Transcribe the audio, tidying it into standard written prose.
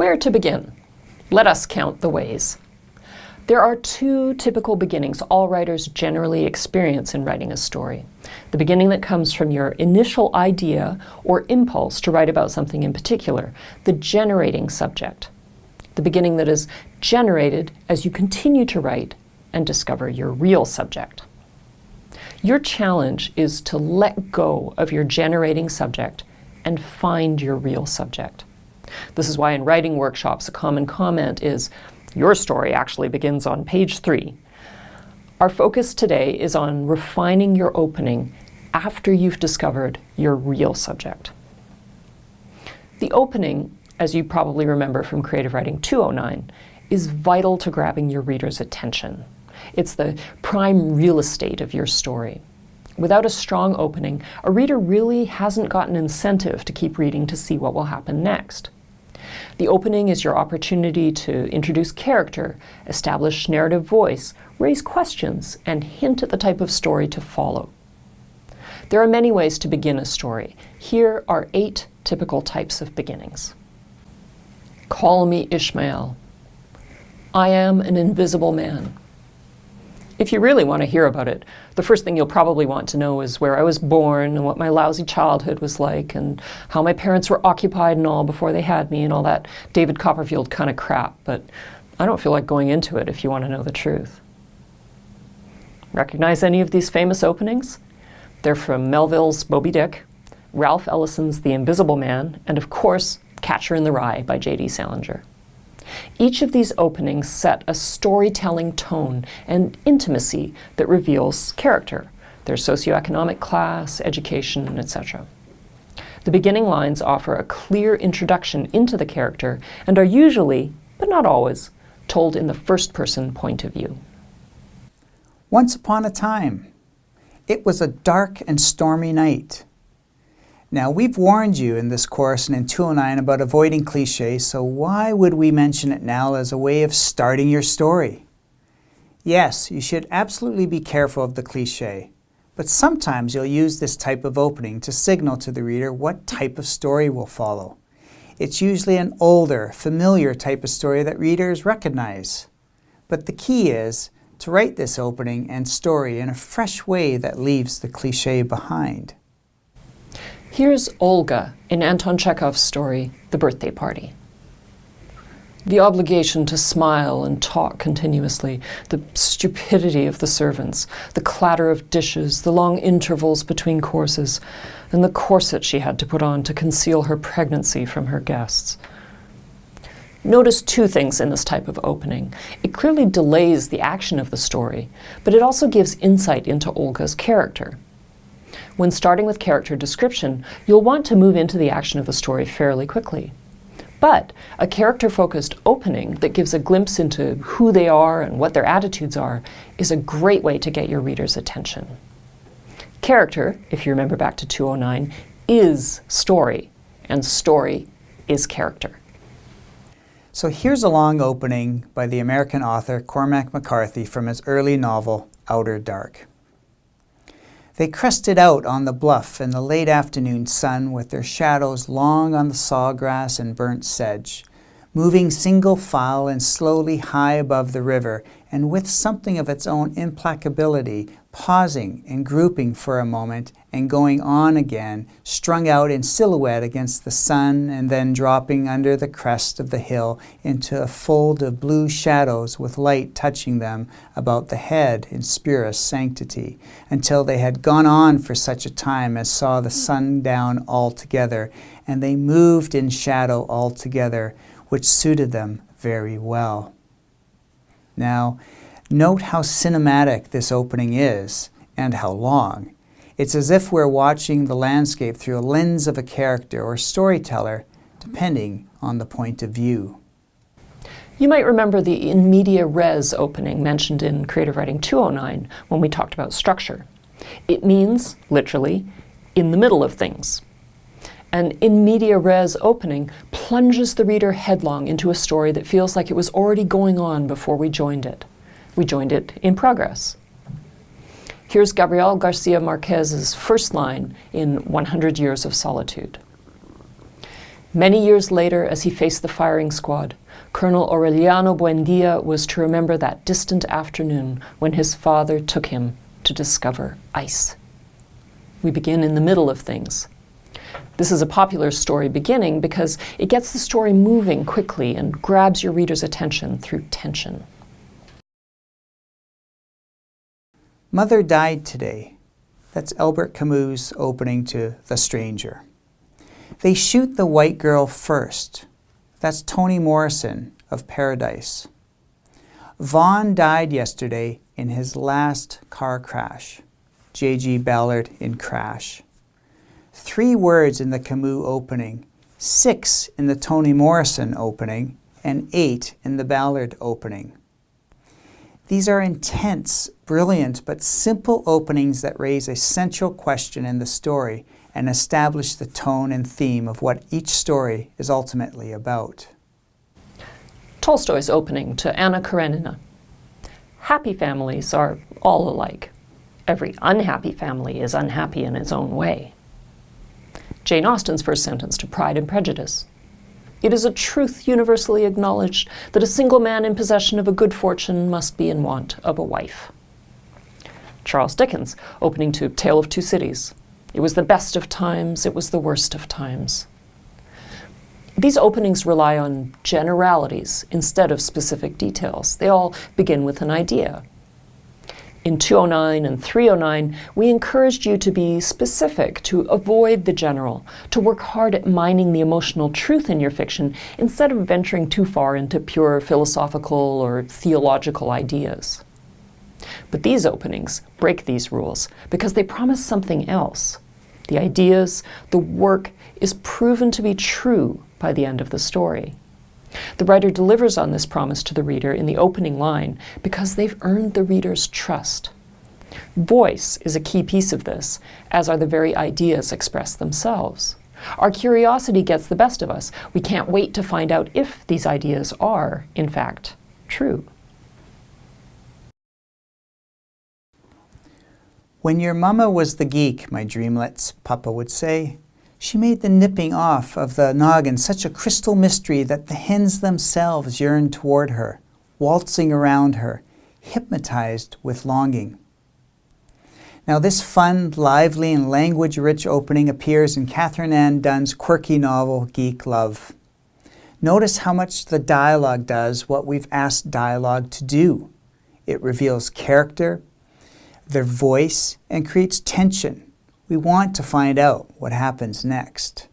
Where to begin? Let us count the ways. There are two typical beginnings all writers generally experience in writing a story. The beginning that comes from your initial idea or impulse to write about something in particular, the generating subject. The beginning that is generated as you continue to write and discover your real subject. Your challenge is to let go of your generating subject and find your real subject. This is why in writing workshops, a common comment is, your story actually begins on page 3. Our focus today is on refining your opening after you've discovered your real subject. The opening, as you probably remember from Creative Writing 209, is vital to grabbing your reader's attention. It's the prime real estate of your story. Without a strong opening, a reader really hasn't got an incentive to keep reading to see what will happen next. The opening is your opportunity to introduce character, establish narrative voice, raise questions, and hint at the type of story to follow. There are many ways to begin a story. Here are 8 typical types of beginnings. Call me Ishmael. I am an invisible man. If you really want to hear about it, the first thing you'll probably want to know is where I was born and what my lousy childhood was like and how my parents were occupied and all before they had me and all that David Copperfield kind of crap, but I don't feel like going into it if you want to know the truth. Recognize any of these famous openings? They're from Melville's Moby Dick, Ralph Ellison's The Invisible Man, and of course, Catcher in the Rye by J.D. Salinger. Each of these openings set a storytelling tone and intimacy that reveals character, their socioeconomic class, education, etc. The beginning lines offer a clear introduction into the character and are usually, but not always, told in the first-person point of view. Once upon a time, it was a dark and stormy night. Now, we've warned you in this course and in 209 about avoiding cliches, so why would we mention it now as a way of starting your story? Yes, you should absolutely be careful of the cliche, but sometimes you'll use this type of opening to signal to the reader what type of story will follow. It's usually an older, familiar type of story that readers recognize. But the key is to write this opening and story in a fresh way that leaves the cliche behind. Here's Olga in Anton Chekhov's story, The Birthday Party. The obligation to smile and talk continuously, the stupidity of the servants, the clatter of dishes, the long intervals between courses, and the corset she had to put on to conceal her pregnancy from her guests. Notice 2 things in this type of opening. It clearly delays the action of the story, but it also gives insight into Olga's character. When starting with character description, you'll want to move into the action of the story fairly quickly. But a character-focused opening that gives a glimpse into who they are and what their attitudes are is a great way to get your reader's attention. Character, if you remember back to 209, is story, and story is character. So here's a long opening by the American author Cormac McCarthy from his early novel, Outer Dark. They crested out on the bluff in the late afternoon sun with their shadows long on the sawgrass and burnt sedge, moving single file and slowly high above the river, and with something of its own implacability, pausing and grouping for a moment and going on again, strung out in silhouette against the sun and then dropping under the crest of the hill into a fold of blue shadows with light touching them about the head in spurious sanctity, until they had gone on for such a time as saw the sun down altogether, and they moved in shadow altogether, which suited them very well. Now, note how cinematic this opening is, and how long. It's as if we're watching the landscape through a lens of a character or storyteller, depending on the point of view. You might remember the in media res opening mentioned in Creative Writing 209 when we talked about structure. It means, literally, in the middle of things. An in media res opening plunges the reader headlong into a story that feels like it was already going on before we joined it. We joined it in progress. Here's Gabriel Garcia Marquez's first line in 100 Years of Solitude. Many years later, as he faced the firing squad, Colonel Aureliano Buendia was to remember that distant afternoon when his father took him to discover ice. We begin in the middle of things. This is a popular story beginning because it gets the story moving quickly and grabs your reader's attention through tension. Mother died today. That's Albert Camus' opening to The Stranger. They shoot the white girl first. That's Toni Morrison of Paradise. Vaughn died yesterday in his last car crash. J.G. Ballard in Crash. 3 words in the Camus opening, 6 in the Toni Morrison opening, and 8 in the Ballard opening. These are intense, brilliant, but simple openings that raise a central question in the story and establish the tone and theme of what each story is ultimately about. Tolstoy's opening to Anna Karenina. Happy families are all alike. Every unhappy family is unhappy in its own way. Jane Austen's first sentence to Pride and Prejudice. It is a truth universally acknowledged that a single man in possession of a good fortune must be in want of a wife. Charles Dickens, opening to Tale of Two Cities. It was the best of times, it was the worst of times. These openings rely on generalities instead of specific details. They all begin with an idea. In 209 and 309, we encouraged you to be specific, to avoid the general, to work hard at mining the emotional truth in your fiction instead of venturing too far into pure philosophical or theological ideas. But these openings break these rules because they promise something else. The ideas, the work is proven to be true by the end of the story. The writer delivers on this promise to the reader in the opening line because they've earned the reader's trust. Voice is a key piece of this, as are the very ideas expressed themselves. Our curiosity gets the best of us. We can't wait to find out if these ideas are, in fact, true. When your mama was the geek, my dreamlets, Papa would say, she made the nipping off of the noggin such a crystal mystery that the hens themselves yearned toward her, waltzing around her, hypnotized with longing. Now this fun, lively, and language-rich opening appears in Catherine Ann Dunn's quirky novel, Geek Love. Notice how much the dialogue does what we've asked dialogue to do. It reveals character, their voice, and creates tension. We want to find out what happens next.